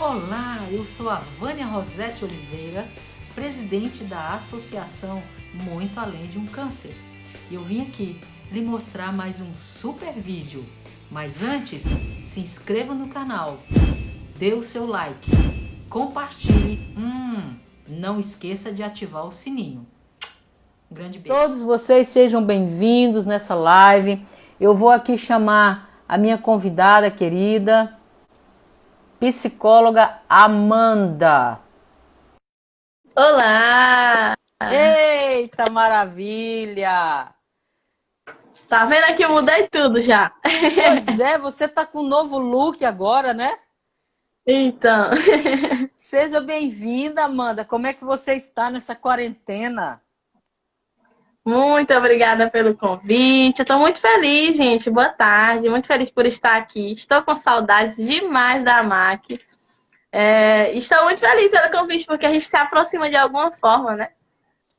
Olá, eu sou a Vânia Rosete Oliveira, presidente da Associação Muito Além de um Câncer. E eu vim aqui lhe mostrar mais um super vídeo. Mas antes, se inscreva no canal, dê o seu like, compartilhe, não esqueça de ativar o sininho. Um grande beijo. Todos vocês sejam bem-vindos nessa live. Eu vou aqui chamar a minha convidada querida, psicóloga Amanda. Olá! Eita, maravilha! Tá vendo que eu mudei tudo já? Pois é, você tá com um novo look agora, né? Então, Seja bem-vinda, Amanda. Como é que você está nessa quarentena? muito obrigada pelo convite. Eu tô muito feliz, gente. Boa tarde. Muito feliz por estar aqui. Estou com saudades demais da MAC. Estou muito feliz pelo convite, porque a gente se aproxima de alguma forma, né?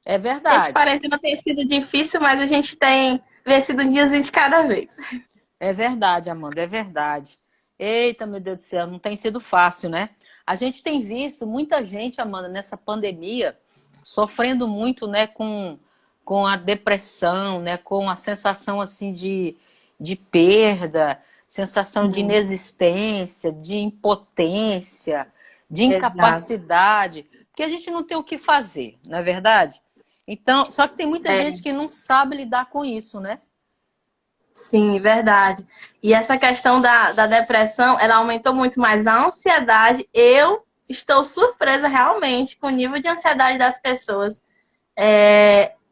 É Essa verdade. quarentena tem sido difícil, mas a gente tem vencido um diazinho de cada vez. É verdade, Amanda, é verdade. Eita, meu Deus do céu, não tem sido fácil, né? A gente tem visto muita gente, Amanda, nessa pandemia, sofrendo muito, né, com a depressão, né, com a sensação, assim, de perda, sensação de inexistência, de impotência, de Exato. incapacidade, porque a gente não tem o que fazer, não é verdade? Então, só que tem muita gente que não sabe lidar com isso, né? Sim, verdade. E essa questão da depressão, ela aumentou muito mais a ansiedade. Eu estou surpresa realmente com o nível de ansiedade das pessoas.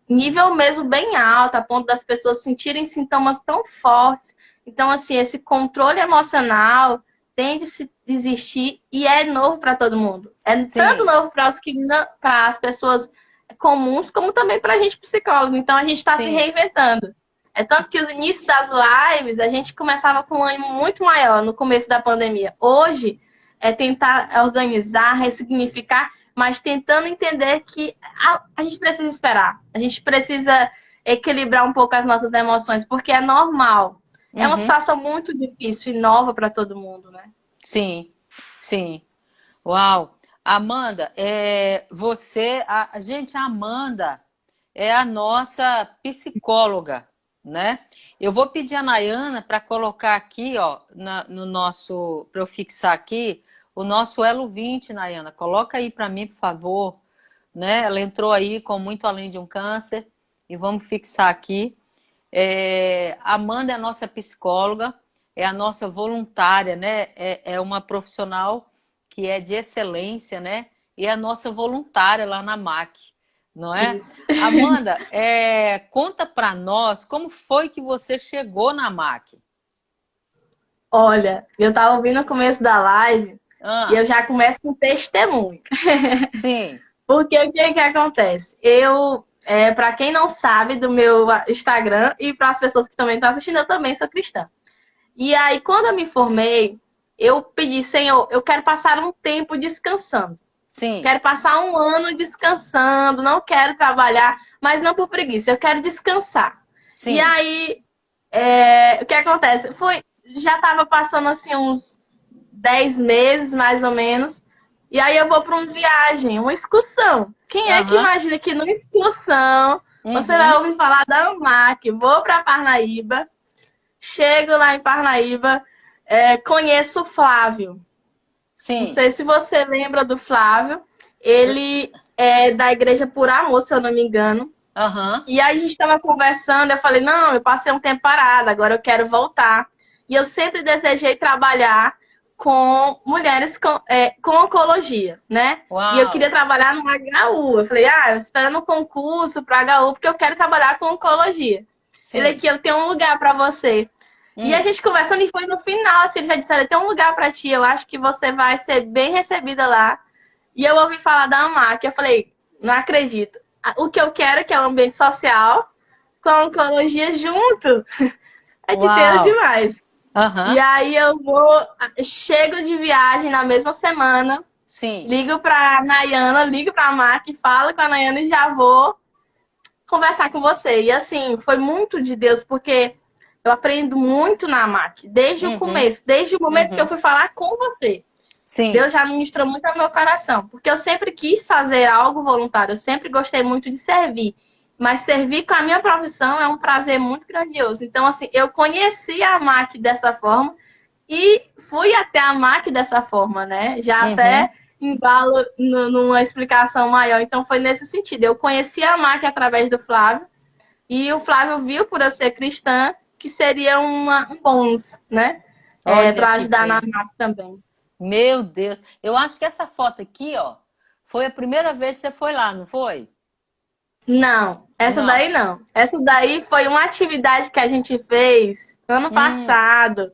Nível mesmo bem alto, a ponto das pessoas sentirem sintomas tão fortes. Então, assim, esse controle emocional tem de se existir e é novo para todo mundo. É tanto Sim, novo para as pessoas comuns, como também para a gente psicólogo. Então, a gente está se sim. reinventando. É tanto que os inícios das lives, a gente começava com um ânimo muito maior no começo da pandemia. Hoje, é tentar organizar, ressignificar, mas tentando entender que a gente precisa esperar. A gente precisa equilibrar um pouco as nossas emoções, porque é normal. É uma Uhum. situação muito difícil e nova para todo mundo, né? Sim, sim. Uau! Amanda, gente, a Amanda é a nossa psicóloga, né? Eu vou pedir a Nayana para colocar aqui, ó, no nosso, para eu fixar aqui, o nosso Elo 20, Nayana. Coloca aí para mim, por favor, né? Ela entrou aí com Muito Além de um Câncer e vamos fixar aqui. Amanda é a nossa psicóloga, é a nossa voluntária, né? É uma profissional que é de excelência, né? E é a nossa voluntária lá na MAC, não é? Isso. Amanda, conta para nós como foi que você chegou na MAC. Olha, eu estava ouvindo o começo da live e eu Ah, já começo com testemunho. sim, Porque o que acontece? Para quem não sabe do meu Instagram e para as pessoas que também estão assistindo, eu também sou cristã. E aí, quando eu me formei, eu pedi, Senhor, eu quero passar um tempo descansando. sim, Quero passar um ano descansando, não quero trabalhar, mas não por preguiça, eu quero descansar. E sim. aí, o que acontece? Já estava passando assim uns 10 meses, mais ou menos. E aí eu vou para uma viagem, uma excursão. Quem é que Aham, imagina que numa excursão você vai uhum, ouvir falar da AMAC? Vou para Parnaíba, chego lá em Parnaíba, conheço o Flávio. Não sim, sei se você lembra do Flávio. Ele é da Igreja Por Amor, se eu não me engano. aham, E aí a gente estava conversando, eu falei, não, eu passei um tempo parada, agora eu quero voltar. E eu sempre desejei trabalhar com mulheres com oncologia, né? E eu queria uau, trabalhar no HU. Eu falei, eu espero no concurso para HU, porque eu quero trabalhar com oncologia. Ele sim, aqui, eu tenho um lugar para você. E a hum, gente conversando, e foi no final, assim, eles já disseram, tem um lugar para ti, eu acho que você vai ser bem recebida lá. E eu ouvi falar da AMAC, eu falei, não acredito. O que eu quero é que é um ambiente social com a oncologia junto. É de Deus uau, demais. E aham, aí chego de viagem na mesma semana, sim, ligo pra Nayana, ligo pra AMAC, falo com a Nayana e já vou conversar com você. E assim, foi muito de Deus, porque eu aprendo muito na AMAC, desde o uhum, começo, desde o momento que eu uhum, fui falar com você. Sim. Deus já ministrou muito ao meu coração, porque eu sempre quis fazer algo voluntário, eu sempre gostei muito de servir, mas servir com a minha profissão é um prazer muito grandioso. Então, assim, eu conheci a MAC dessa forma e fui até a MAC dessa forma, né? Já Uhum. até embalo numa explicação maior. Então, foi nesse sentido. Eu conheci a MAC através do Flávio, e o Flávio viu, por eu ser cristã, que seria um bônus, né? Olha Para que ajudar na bem. MAC também. Meu Deus. Eu acho que essa foto aqui, ó, foi a primeira vez que você foi lá, não foi? Não, essa Não. daí não. Essa daí foi uma atividade que a gente fez ano Hum, passado,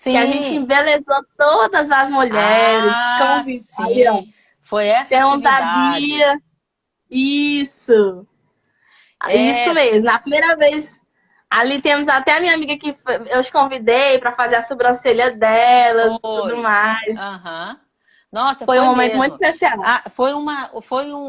que a gente sim. embelezou todas as mulheres. Ah, Aí, ó, sim. Foi essa temos a atividade. Bia. Isso. Isso É, mesmo. Na primeira vez, ali temos até a minha amiga que eu os convidei para fazer a sobrancelha delas e tudo foi. mais. Aham. Nossa, Foi um foi momento muito mesmo. especial. Ah,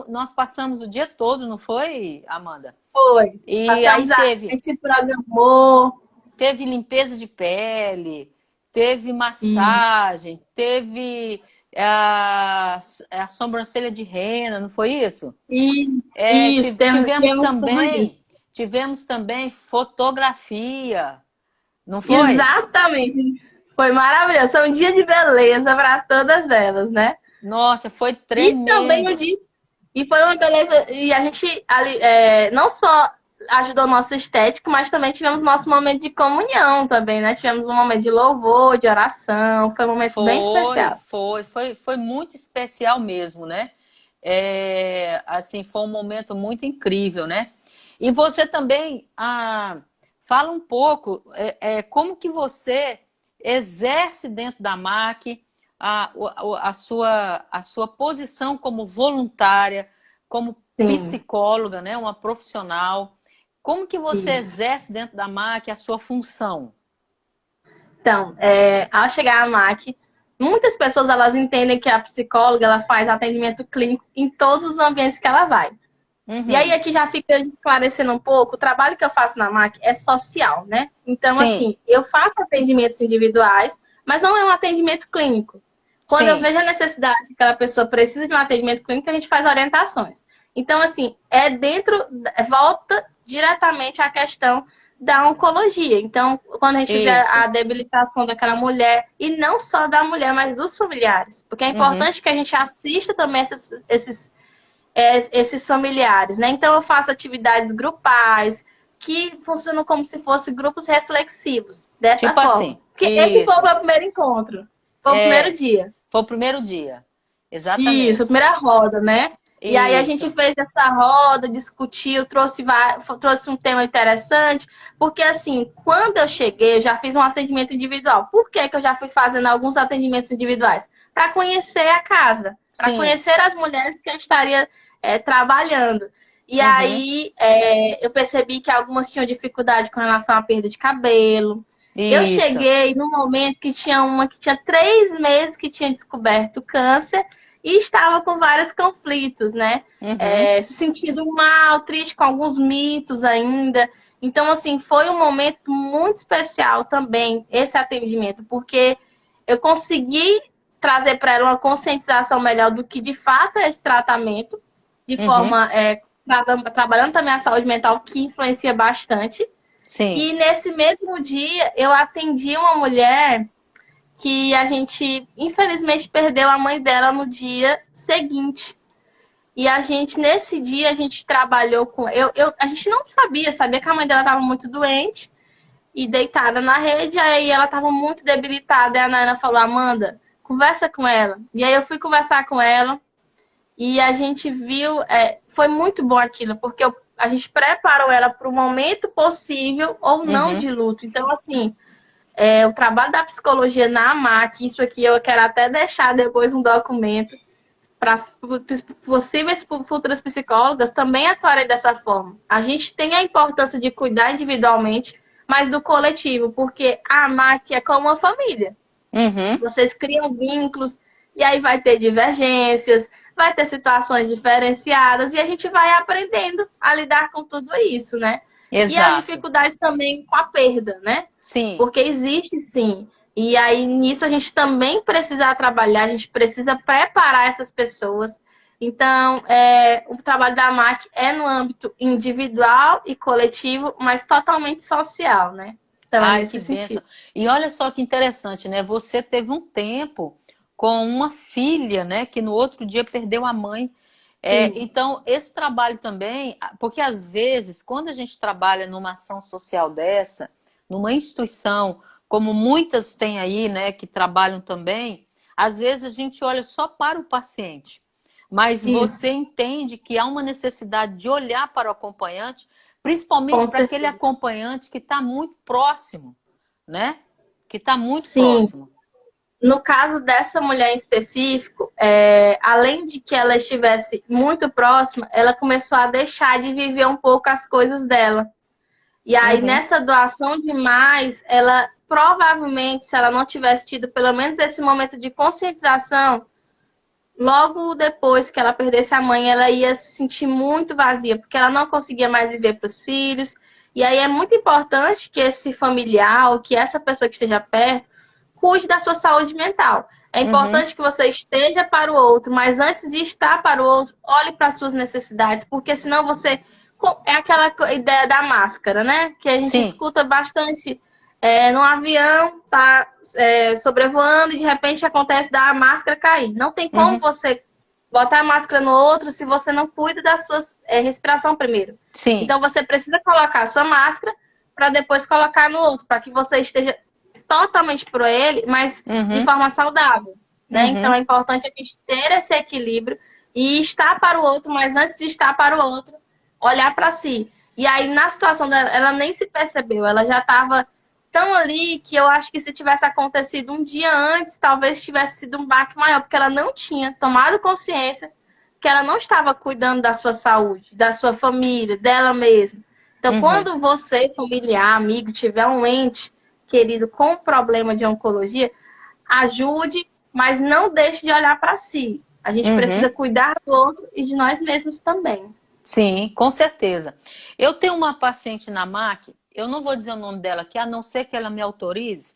nós passamos o dia todo, não foi, Amanda? Foi. E aí Passamos a teve, gente se programou. teve limpeza de pele, teve Isso, massagem, teve a sobrancelha de rena, não foi isso? isso. Tivemos tudo isso. Tivemos também fotografia, não foi? Exatamente. Foi maravilhoso. Foi um dia de beleza para todas elas, né? Nossa, foi E também o tremendo. dia. E foi uma beleza. E a gente ali, não só ajudou nosso estético, mas também tivemos nosso momento de comunhão também, né? Tivemos um momento de louvor, de oração. Foi um momento bem especial. Foi muito especial mesmo, né? Assim, foi um momento muito incrível, né? E você também fala um pouco como que você exerce dentro da MAC a sua posição como voluntária, como Sim, psicóloga, né? Uma profissional. Como que você isso. exerce dentro da MAC a sua função? Então, ao chegar à MAC, muitas pessoas elas entendem que a psicóloga ela faz atendimento clínico em todos os ambientes que ela vai. E aí Uhum. aqui já fica esclarecendo um pouco, o trabalho que eu faço na MAC é social, né? Então, Sim, assim, eu faço atendimentos individuais, mas não é um atendimento clínico. Quando eu sim. vejo a necessidade que aquela pessoa precisa de um atendimento clínico, a gente faz orientações. Então, assim, volta diretamente à questão da oncologia. Então, quando a gente vê Isso. a debilitação daquela mulher, e não só da mulher, mas dos familiares. Porque é Uhum. importante que a gente assista também esses familiares, né? Então eu faço atividades grupais que funcionam como se fossem grupos reflexivos, dessa Tipo forma. assim. Porque esse foi o Isso. meu primeiro encontro, foi o primeiro É, dia. foi o primeiro dia. Isso, a Exatamente. primeira roda, né? E aí a gente Isso. fez essa roda, discutiu, trouxe um tema interessante, porque assim, quando eu cheguei, eu já fiz um atendimento individual. Por que que eu já fui fazendo alguns atendimentos individuais? Para conhecer a casa, para Sim. conhecer as mulheres que eu estaria trabalhando. E Uhum. aí eu percebi que algumas tinham dificuldade com relação à perda de cabelo. Eu Isso. cheguei no momento que tinha uma que tinha 3 meses que tinha descoberto câncer e estava com vários conflitos, né? Uhum. Se sentindo mal, triste com alguns mitos ainda. Então, assim, foi um momento muito especial também esse atendimento, porque eu consegui trazer para ela uma conscientização melhor do que de fato é esse tratamento, de Uhum. forma trabalhando também a saúde mental, que influencia bastante. Sim. E nesse mesmo dia eu atendi uma mulher que a gente, infelizmente, perdeu a mãe dela no dia seguinte. E a gente, nesse dia, a gente trabalhou com. A gente não sabia que a mãe dela estava muito doente e deitada na rede, aí ela estava muito debilitada. E a Nana falou: Amanda, conversa com ela. E aí eu fui conversar com ela e a gente viu. Foi muito bom aquilo, porque a gente preparou ela para o momento possível ou não Uhum. de luto. Então, assim, o trabalho da psicologia na AMAC, isso aqui eu quero até deixar depois um documento para possíveis futuras psicólogas também atuarem dessa forma. A gente tem a importância de cuidar individualmente, mas do coletivo, porque a AMAC é como uma família. Uhum. Vocês criam vínculos e aí vai ter divergências, vai ter situações diferenciadas e a gente vai aprendendo a lidar com tudo isso, né? E as Exato. dificuldades também com a perda, né? Sim. Porque existe sim. E aí, nisso, a gente também precisa trabalhar, a gente precisa preparar essas pessoas. Então, o trabalho da MAC é no âmbito individual e coletivo, mas totalmente social, né? Então, é Ai, que nesse bênção. sentido. E olha só que interessante, né? Você teve um tempo com uma filha, né? Que no outro dia perdeu a mãe. Sim, Então, esse trabalho também, porque às vezes, quando a gente trabalha numa ação social dessa, numa instituição, como muitas têm aí, né, que trabalham também, às vezes a gente olha só para o paciente, mas você isso, entende que há uma necessidade de olhar para o acompanhante, com principalmente para aquele certeza. acompanhante que está muito próximo, né? Que está muito Sim, próximo. no caso dessa mulher em específico, além de que ela estivesse muito próxima, ela começou a deixar de viver um pouco as coisas dela. E aí, Uhum, nessa doação de mais, ela provavelmente, se ela não tivesse tido pelo menos esse momento de conscientização, logo depois que ela perdesse a mãe, ela ia se sentir muito vazia, porque ela não conseguia mais viver para os filhos. E aí é muito importante que esse familiar, ou que essa pessoa que esteja perto, cuide da sua saúde mental. É uhum, importante que você esteja para o outro, mas antes de estar para o outro, olhe para as suas necessidades, porque senão você. É aquela ideia da máscara, né? Que a gente sim, escuta bastante no avião, tá sobrevoando e de repente acontece da máscara cair. Não tem como uhum, você botar a máscara no outro se você não cuida da sua respiração primeiro. sim, Então você precisa colocar a sua máscara para depois colocar no outro, para que você esteja totalmente pro ele, mas de uhum, forma saudável, né? Então é uhum, importante a gente ter esse equilíbrio e estar para o outro, mas antes de estar para o outro, olhar para si. E aí na situação dela, ela nem se percebeu, ela já estava tão ali que eu acho que se tivesse acontecido um dia antes, talvez tivesse sido um baque maior, porque ela não tinha tomado consciência que ela não estava cuidando da sua saúde, da sua família, dela mesma. Então, uhum. quando você, familiar, amigo, tiver um ente querido com problema de oncologia, ajude, mas não deixe de olhar para si. A gente precisa Uhum. cuidar do outro e de nós mesmos também. Sim, com certeza. Eu tenho uma paciente na MAC, eu não vou dizer o nome dela aqui, a não ser que ela me autorize,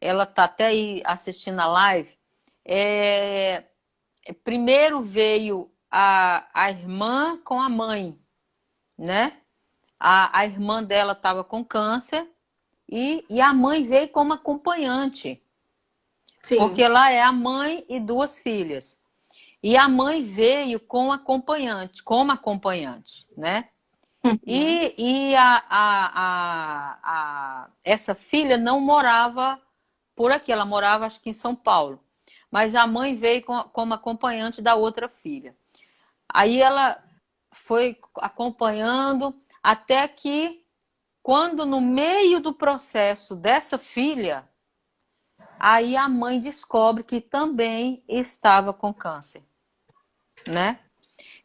ela está até aí assistindo a live. É, primeiro veio a irmã com a mãe, né? A irmã dela estava com câncer e a mãe veio como acompanhante, porque Sim. lá é a mãe e duas filhas. E a mãe veio com acompanhante, como acompanhante, né? Uhum. Essa filha não morava por aqui, ela morava acho que em São Paulo. Mas a mãe veio como acompanhante da outra filha. Aí ela foi acompanhando até que, quando no meio do processo dessa filha, aí a mãe descobre que também estava com câncer, né?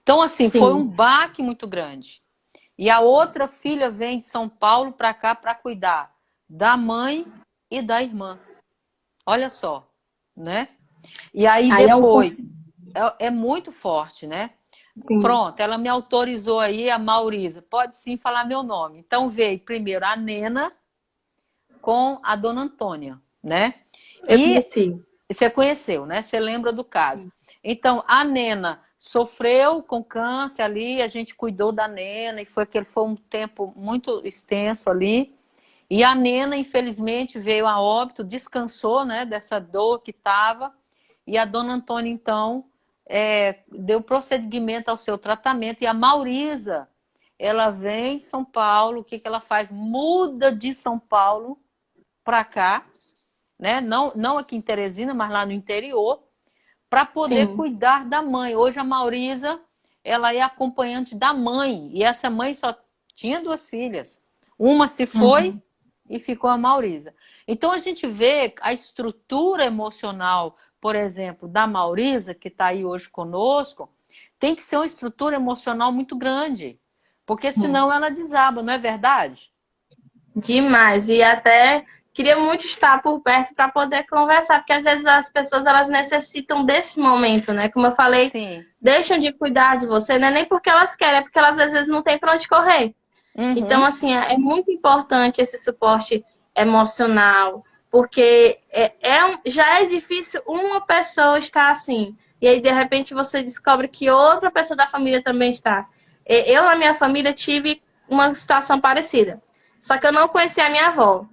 Então, assim, foi um Sim. baque muito grande. E a outra filha vem de São Paulo para cá para cuidar da mãe e da irmã. Olha só, né? E aí Aí é um depois, conflito. é muito forte, né? Sim. Pronto, ela me autorizou aí, a Maurisa, pode sim falar meu nome. Então veio primeiro a Nena com a Dona Antônia, né? Eu E conheci. você conheceu, né? Você lembra do caso. Então, a Nena sofreu com câncer ali, a gente cuidou da Nena e foi um tempo muito extenso ali. E a Nena, infelizmente, veio a óbito, descansou, né, dessa dor que estava. E a Dona Antônia, então, deu prosseguimento ao seu tratamento. E a Maurisa, ela vem de São Paulo, o que que ela faz? Muda de São Paulo para cá, né? Não aqui em Teresina, mas lá no interior, para poder Sim. cuidar da mãe. Hoje a Maurisa, ela é acompanhante da mãe, e essa mãe só tinha duas filhas. Uma se foi Uhum. e ficou a Maurisa. Então a gente vê a estrutura emocional, por exemplo, da Maurisa, que está aí hoje conosco, tem que ser uma estrutura emocional muito grande, porque senão ela desaba, não é verdade? Demais. E até queria muito estar por perto para poder conversar, porque às vezes as pessoas elas necessitam desse momento, né? Como eu falei, Sim. deixam de cuidar de você, não é nem porque elas querem, é porque elas às vezes não têm para onde correr. Então, Uhum. assim, é muito importante esse suporte emocional, Porque já é difícil uma pessoa estar assim. E aí, de repente, você descobre que outra pessoa da família também está. Eu, na minha família, tive uma situação parecida. Só que eu não conhecia a minha avó.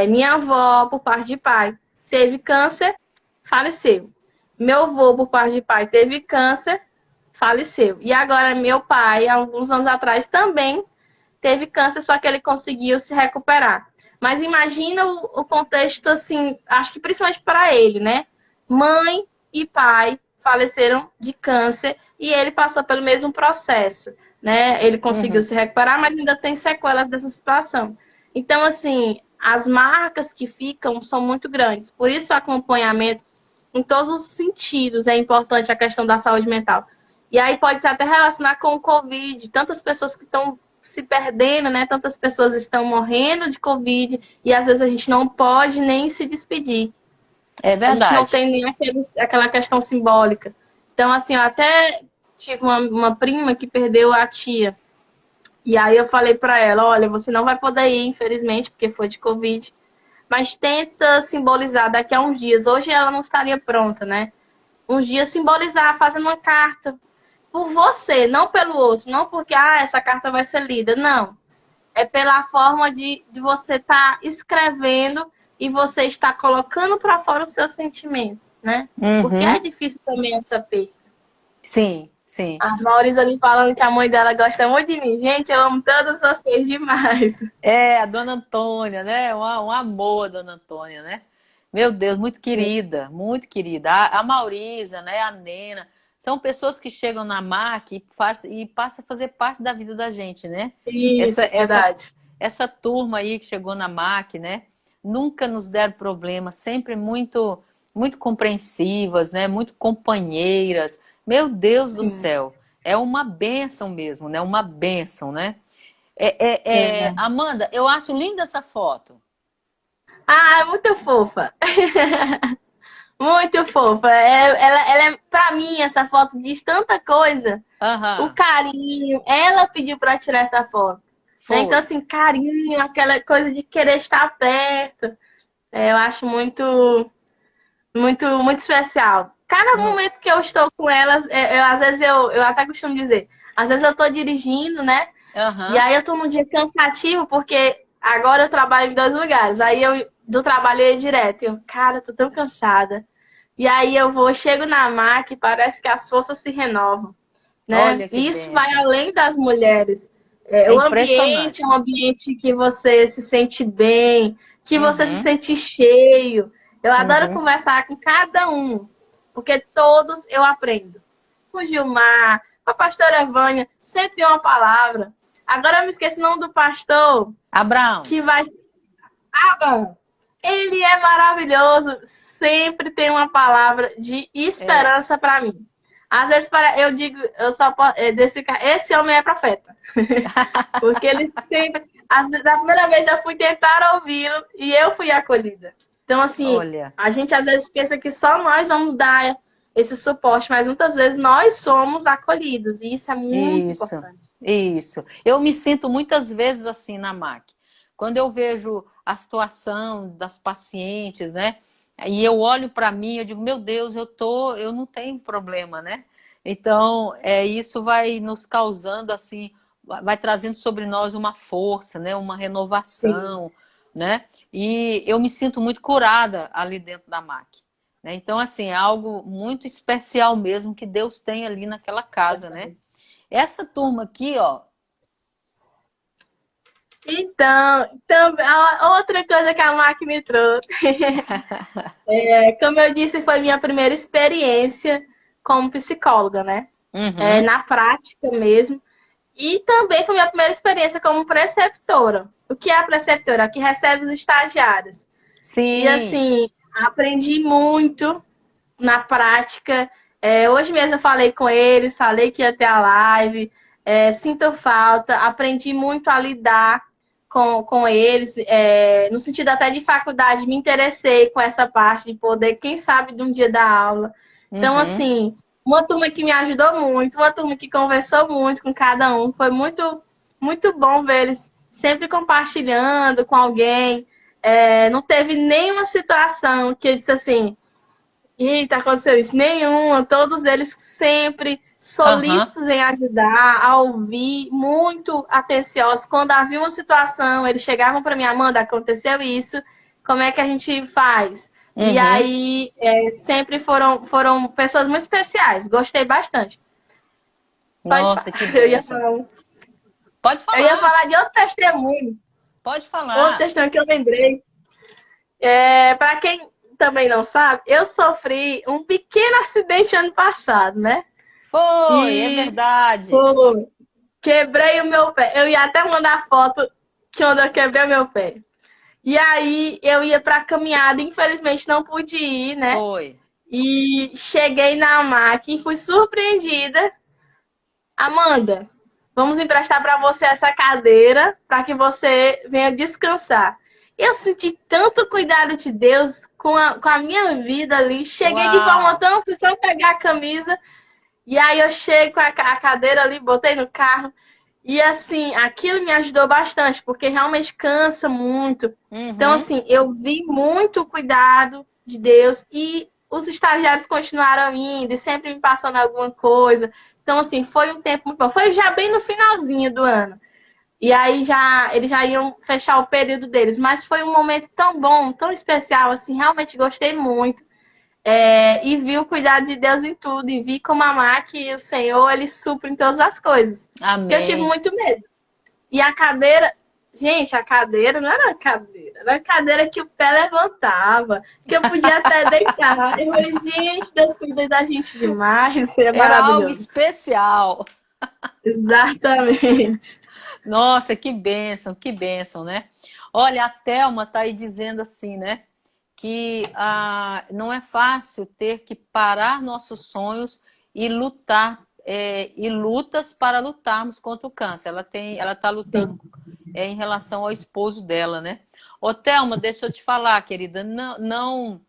Minha avó, por parte de pai, teve câncer, faleceu. Meu avô, por parte de pai, teve câncer, faleceu. E agora, meu pai, há alguns anos atrás, também teve câncer, só que ele conseguiu se recuperar. Mas imagina o contexto, assim, acho que principalmente para ele, né? Mãe e pai faleceram de câncer e ele passou pelo mesmo processo, né? Ele conseguiu se recuperar, mas ainda tem sequelas dessa situação. Então, assim, as marcas que ficam são muito grandes. Por isso, o acompanhamento em todos os sentidos é importante, a questão da saúde mental. E aí pode se até relacionar com o Covid. Tantas pessoas que estão se perdendo, né? Tantas pessoas estão morrendo de Covid e às vezes a gente não pode nem se despedir. É verdade. A gente não tem nem aquela questão simbólica. Então, assim, eu até tive uma prima que perdeu a tia. E aí eu falei para ela, olha, você não vai poder ir, infelizmente, porque foi de Covid. Mas tenta simbolizar daqui a uns dias. Hoje ela não estaria pronta, né? Uns dias simbolizar, fazendo uma carta. Por você, não pelo outro. Não porque, essa carta vai ser lida. Não. É pela forma de você estar escrevendo e você estar colocando para fora os seus sentimentos, né? Porque é difícil também essa perda. Sim, sim. A Maurícia ali falando que a mãe dela gosta muito de mim. Gente, eu amo todos vocês demais. A dona Antônia, né? Um amor, a dona Antônia, né? Meu Deus, muito querida, muito querida. A Maurisa, né? A Nena. São pessoas que chegam na MAC e passam a fazer parte da vida da gente, né? Isso, verdade. Essa turma aí que chegou na MAC, né? Nunca nos deram problema, sempre muito, muito compreensivas, né? Muito companheiras. Meu Deus do céu, é uma bênção mesmo, né? Uma bênção, né? Amanda, eu acho linda essa foto. É muito fofa. Muito fofa. Ela pra mim, essa foto diz tanta coisa. O carinho. Ela pediu pra tirar essa foto. Né? Então, assim, carinho, aquela coisa de querer estar perto. Eu acho muito, muito, muito especial. Cada momento que eu estou com elas, às vezes eu até costumo dizer, às vezes eu tô dirigindo, né? E aí eu tô num dia cansativo, porque agora eu trabalho em 2 lugares. Aí do trabalho eu ia direto. Cara, tô tão cansada. E aí chego na MAC e parece que as forças se renovam. Né? E isso vai além das mulheres. O ambiente é um ambiente que você se sente bem, que você se sente cheio. Eu adoro conversar com cada um, porque todos eu aprendo. Com o Gilmar, com a pastora Vânia, sempre tem uma palavra. Agora eu me esqueci o nome do pastor. Abraão. Abraão. Ele é maravilhoso. Sempre tem uma palavra de esperança para mim. Às vezes eu digo, eu só posso, esse homem é profeta. Porque ele sempre... Da primeira vez eu fui tentar ouvi-lo e eu fui acolhida. Então, assim, a gente às vezes pensa que só nós vamos dar esse suporte, mas muitas vezes nós somos acolhidos. E isso é muito importante. Isso. Eu me sinto muitas vezes assim na MAC. Quando eu vejo a situação das pacientes, né? E eu olho para mim, eu digo, meu Deus, eu não tenho problema, né? Então, isso vai nos causando, assim, vai trazendo sobre nós uma força, né? Uma renovação, né? E eu me sinto muito curada ali dentro da MAC. Né? Então, assim, é algo muito especial mesmo que Deus tem ali naquela casa, né? Essa turma aqui, ó. Então, outra coisa que a MAC me trouxe. Como eu disse, foi minha primeira experiência como psicóloga, né? Na prática mesmo. E também foi minha primeira experiência como preceptora. O que é a preceptora? A que recebe os estagiários. Sim. E assim, aprendi muito na prática. Hoje mesmo eu falei com eles, falei que ia ter a live. Sinto falta, aprendi muito a lidar com eles, no sentido até de faculdade, me interessei com essa parte de poder, quem sabe, de um dia dar aula. Então, assim, uma turma que me ajudou muito, uma turma que conversou muito com cada um. Foi muito, muito bom ver eles sempre compartilhando com alguém. Não teve nenhuma situação que eu disse assim, eita, aconteceu isso. Nenhuma. Todos eles sempre Aham. solícitos em ajudar, a ouvir, muito atenciosos. Quando havia uma situação, eles chegavam para mim, Amanda, aconteceu isso, como é que a gente faz? E Uhum. aí, sempre foram pessoas muito especiais. Gostei bastante. Pode Nossa, falar. que Eu ia bênção. falar, Pode eu ia falar, falar de outro testemunho. pode Outro falar. testemunho que eu lembrei. Para quem também não sabe, eu sofri um pequeno acidente ano passado, né? Foi, é E verdade. pô, quebrei o meu pé. Eu ia até mandar foto que onde eu quebrei o meu pé. E aí eu ia para caminhada, infelizmente não pude ir, né? Foi. E cheguei na máquina e fui surpreendida. Amanda, vamos emprestar para você essa cadeira para que você venha descansar. Eu senti tanto cuidado de Deus com a minha vida ali. Cheguei de forma Uau. tão, fui só pegar a camisa. E aí eu chego com a cadeira ali, botei no carro. E assim, aquilo me ajudou bastante, porque realmente cansa muito. Então, Uhum. assim, eu vi muito o cuidado de Deus e os estagiários continuaram indo e sempre me passando alguma coisa. Então, assim, foi um tempo muito bom. Foi já bem no finalzinho do ano. E aí eles já iam fechar o período deles. Mas foi um momento tão bom, tão especial, assim, realmente gostei muito. E vi o cuidado de Deus em tudo, e vi como amar que o Senhor, ele supre em todas as coisas. Que eu tive Amém. muito medo. E a cadeira, gente, a cadeira não era cadeira, era a cadeira que o pé levantava, que eu podia até deitar. Eu falei, gente, Deus cuida da gente demais, é Era algo maravilhoso. especial. Exatamente. Nossa, que bênção, né? Olha, a Thelma está aí dizendo assim, né? Que não é fácil ter que parar nossos sonhos e lutar, e lutas para lutarmos contra o câncer. Ela está Sim. lutando em relação ao esposo dela, né? Ô, Thelma, deixa eu te falar, querida, não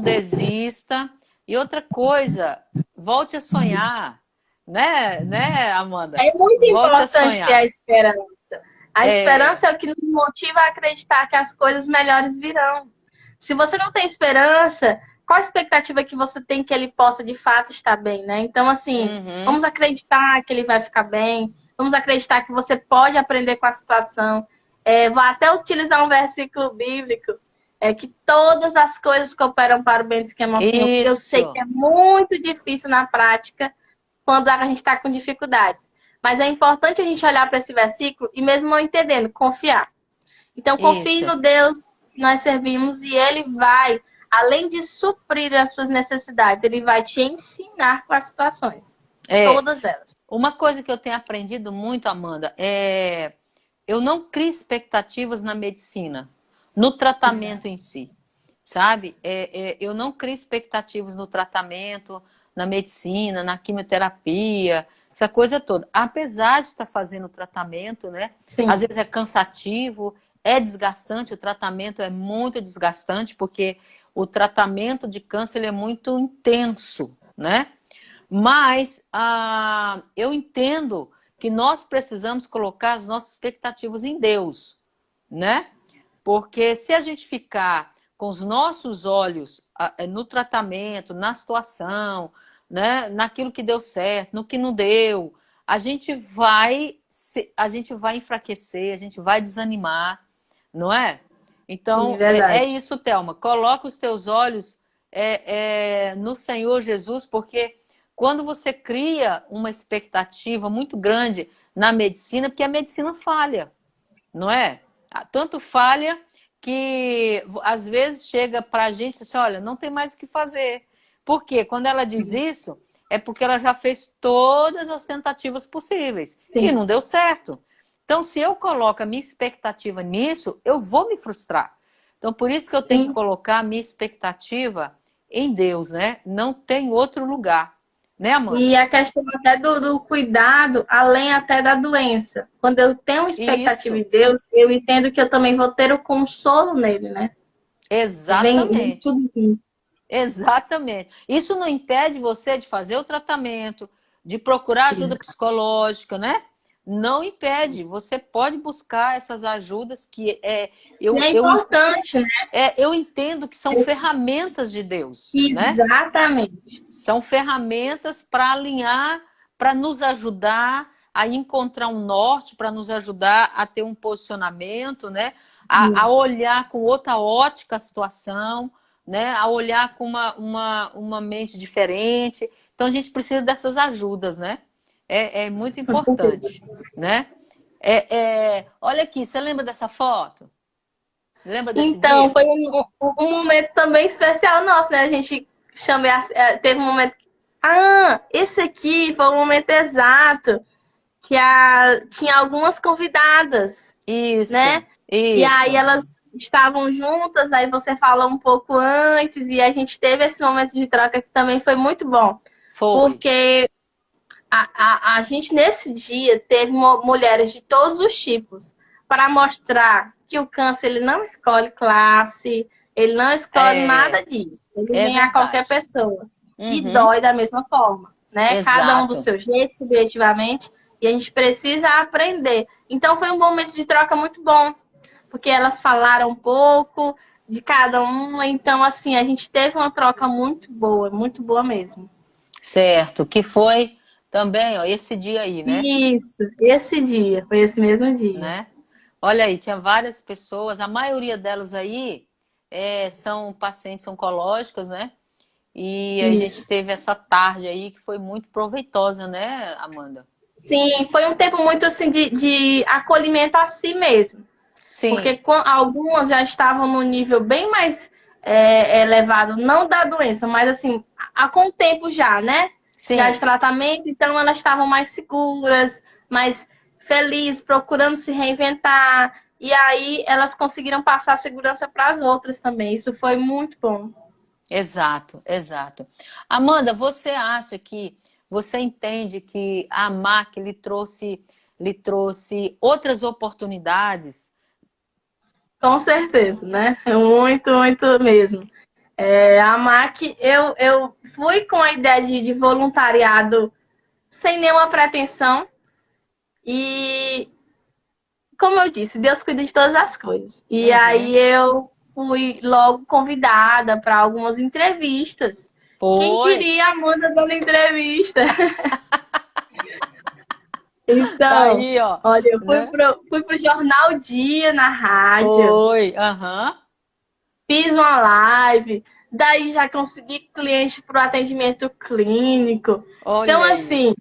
desista. E outra coisa, volte a sonhar, né, Amanda? É muito Volte a importante ter sonhar. a esperança. A É, esperança é o que nos motiva a acreditar que as coisas melhores virão. Se você não tem esperança, qual a expectativa que você tem que ele possa de fato estar bem, né? Então, assim, uhum, vamos acreditar que ele vai ficar bem, vamos acreditar que você pode aprender com a situação. Vou até utilizar um versículo bíblico, que todas as coisas cooperam para o bem dos que amam o Senhor, porque eu sei que isso, é muito difícil na prática quando a gente está com dificuldades. Mas é importante a gente olhar para esse versículo e mesmo não entendendo, confiar. Então, confie isso. no Deus que nós servimos e Ele vai, além de suprir as suas necessidades, Ele vai te ensinar com as situações. É, Todas elas. uma coisa que eu tenho aprendido muito, Amanda, eu não crio expectativas na medicina, no tratamento em si, sabe? Eu não crio expectativas no tratamento, na medicina, na quimioterapia, essa coisa toda. Apesar de estar fazendo o tratamento, né? Às Sim, vezes é cansativo, é desgastante, o tratamento é muito desgastante, porque o tratamento de câncer ele é muito intenso, né? Mas eu entendo que nós precisamos colocar as nossas expectativas em Deus, né? Porque se a gente ficar com os nossos olhos no tratamento, na situação, né, naquilo que deu certo, no que não deu, a gente vai enfraquecer, a gente vai desanimar, não é? sim, Então, é verdade. isso, Thelma. Coloca os teus olhos no Senhor Jesus, porque quando você cria uma expectativa muito grande na medicina, porque a medicina falha, não é? Tanto falha que às vezes chega para a gente assim, olha, não tem mais o que fazer. Por quê? Quando ela diz isso, é porque ela já fez todas as tentativas possíveis e Sim, não deu certo. Então, se eu coloco a minha expectativa nisso, eu vou me frustrar. Então, por isso que eu tenho que sim. colocar a minha expectativa em Deus, né? Não tem outro lugar. Né, E Amanda? a questão até do cuidado, além até da doença. Quando eu tenho uma expectativa Isso, em Deus, eu entendo que eu também vou ter o consolo nele, né? Vem exatamente. tudo junto. Exatamente. Isso não impede você de fazer o tratamento, de procurar ajuda psicológica, né? não impede. Você pode buscar essas ajudas que É importante, né? eu entendo que são ferramentas de Deus, né? Exatamente. São ferramentas para alinhar, para nos ajudar a encontrar um norte, para nos ajudar a ter um posicionamento, né? A olhar com outra ótica a situação, né? A olhar com uma mente diferente. Então a gente precisa dessas ajudas, né? É muito importante, né? Olha aqui, você lembra dessa foto? Lembra desse Então, dia? foi um momento também especial nosso, né? A gente teve um momento. Ah, esse aqui foi o momento exato que tinha algumas convidadas, Isso, né? E aí isso. elas estavam juntas, aí você falou um pouco antes, e a gente teve esse momento de troca que também foi muito bom. Foi. Porque a gente, nesse dia, teve mulheres de todos os tipos para mostrar que o câncer ele não escolhe classe, ele não escolhe nada disso. Ele vem a qualquer pessoa. E dói da mesma forma, né? Exato. Cada um do seu jeito, subjetivamente, e a gente precisa aprender. Então foi um momento de troca muito bom, porque elas falaram um pouco de cada uma, então assim, a gente teve uma troca muito boa mesmo. Certo, que foi também, ó, esse dia aí, né? Isso, esse dia, foi esse mesmo dia. Né? Olha aí, tinha várias pessoas, a maioria delas aí são pacientes oncológicos, né? E a gente teve essa tarde aí que foi muito proveitosa, né, Amanda? Sim, foi um tempo muito assim de acolhimento a si mesmo. Sim. Porque algumas já estavam no nível bem mais elevado, não da doença, mas assim, com o tempo já, né? Sim. Já de tratamento, então elas estavam mais seguras, mais felizes, procurando se reinventar. E aí elas conseguiram passar segurança para as outras também. Isso foi muito bom. Exato, exato. Amanda, você entende que a AMAC lhe trouxe outras oportunidades? Com certeza, né? Muito, muito mesmo. A MAC, eu fui com a ideia de voluntariado sem nenhuma pretensão. E, como eu disse, Deus cuida de todas as coisas. E aí eu fui logo convidada para algumas entrevistas. Foi. Quem diria a Amanda dando entrevista? Então, tá aí, ó, olha, eu né? fui pro Jornal Dia na rádio. Foi, Fiz uma live. Daí já consegui cliente para o atendimento clínico. Olha Então, aí. assim,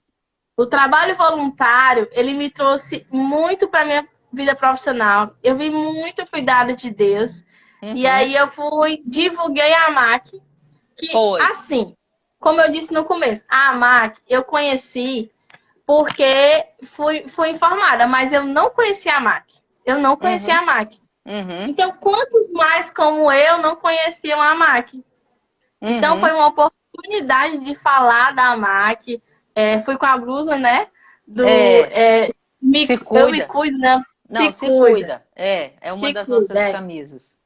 o trabalho voluntário, ele me trouxe muito para minha vida profissional. Eu vi muito cuidado de Deus. E aí eu divulguei a AMAC. Foi. Assim, como eu disse no começo, a AMAC eu conheci porque fui informada, mas eu não conhecia a AMAC. Eu não conhecia a AMAC. Então, quantos mais como eu não conheciam a AMAC? Então, foi uma oportunidade de falar da AMAC. Fui com a blusa, né? Se cuida. Eu me cuido, né? Não, se cuida. É uma das nossas camisas.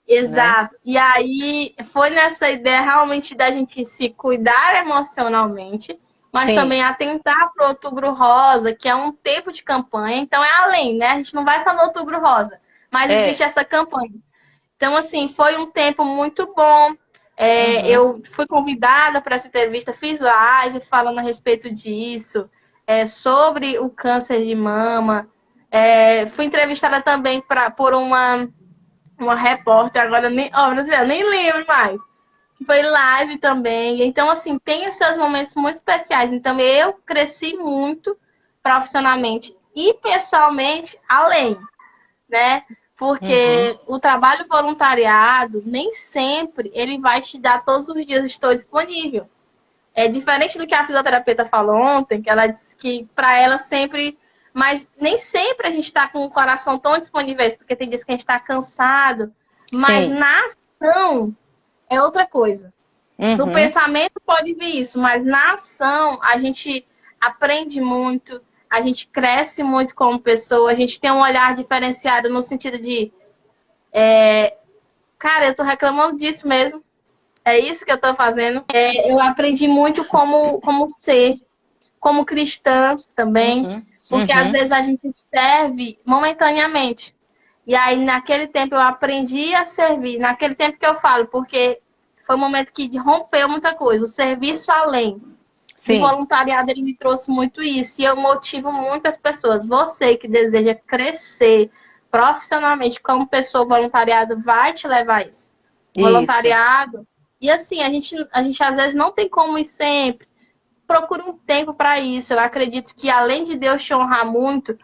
Exato. Né? E aí, foi nessa ideia realmente da gente se cuidar emocionalmente, mas também atentar para o Outubro Rosa, que é um tempo de campanha. Então, é além, né? A gente não vai só no Outubro Rosa, mas existe essa campanha. Então, assim, foi um tempo muito bom. Eu fui convidada para essa entrevista, fiz live falando a respeito disso, sobre o câncer de mama. Fui entrevistada também por uma repórter, agora nem lembro mais. Foi live também. Então, assim, tem os seus momentos muito especiais. Então, eu cresci muito profissionalmente e pessoalmente além, né? Porque o trabalho voluntariado, nem sempre ele vai te dar todos os dias estou disponível. É diferente do que a fisioterapeuta falou ontem, que ela disse que para ela sempre... Mas nem sempre a gente está com o coração tão disponível, porque tem dias que a gente está cansado. Mas na ação é outra coisa. No pensamento pode vir isso, mas na ação a gente aprende muito, a gente cresce muito como pessoa, a gente tem um olhar diferenciado no sentido de cara, eu tô reclamando disso mesmo. É isso que eu tô fazendo. Eu aprendi muito como ser, como cristã também. Porque às Uhum. vezes a gente serve momentaneamente. E aí, naquele tempo, eu aprendi a servir. Naquele tempo que eu falo, porque foi um momento que rompeu muita coisa. O serviço além. O Sim. voluntariado, ele me trouxe muito isso. E eu motivo muitas pessoas. Você que deseja crescer profissionalmente como pessoa, voluntariado vai te levar a isso. Isso. Voluntariado. E assim, a gente às vezes não tem como ir sempre. Procure um tempo para isso. Eu acredito que além de Deus te honrar muito,